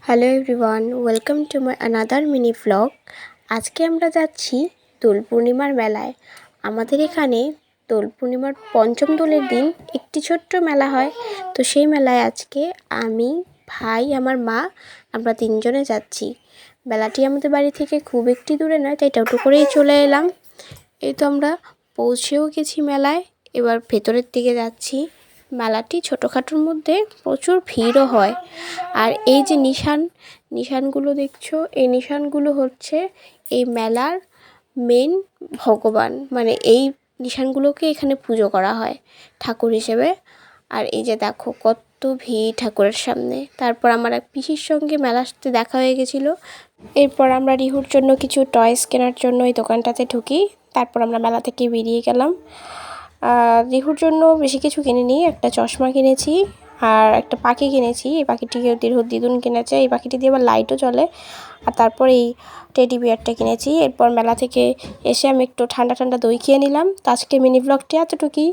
Hello everyone, welcome to my another mini vlog. আজকে আমরা যাচ্ছি দোল পূর্ণিমার মেলায়। আমাদের এখানে দোল পূর্ণিমার পঞ্চম দোলের দিন একটি ছোট্ট মেলা হয়। তো সেই মেলায় আজকে আমি, ভাই, আমার মা, আমরা তিনজনে যাচ্ছি। মেলাটি আমাদের বাড়ি থেকে খুব একটি দূরে নয়, তাই টোটো করেই চলে এলাম। এই তো আমরা পৌঁছেও গেছি মেলায়। এবার ভেতরের দিকে যাচ্ছি। মেলাটি ছোটোখাটোর মধ্যে প্রচুর ভিড়ও হয়। আর এই যে নিশানগুলো দেখছো, এই নিশানগুলো হচ্ছে এই মেলার মেন ভগবান, মানে এই নিশানগুলোকে এখানে পুজো করা হয় ঠাকুর হিসেবে। আর এই যে দেখো কত ভিড় ঠাকুরের সামনে। তারপর আমার এক পিসির সঙ্গে মেলাতে দেখা হয়ে গেছিলো। এরপর আমরা রিহুর জন্য কিছু টয়েস কেনার জন্য এই দোকানটাতে ঢুকি। তারপর আমরা মেলা থেকে বেরিয়ে গেলাম। রিহুর জন্য বেশি কিছু কিনিনি, একটা চশমা কিনেছি আর একটা পাখি কিনেছি। এই পাখিটিকে রিহুর দিদুন কিনেছে, এই পাখিটি দিয়ে আবার লাইটও জ্বলে। আর তারপর এই টেডি বিয়ারটা কিনেছি। এরপর মেলা থেকে এসে আমি একটু ঠান্ডা ঠান্ডা দই খেয়ে নিলাম। তো আজকে মিনি ব্লগটি এতটুকুই।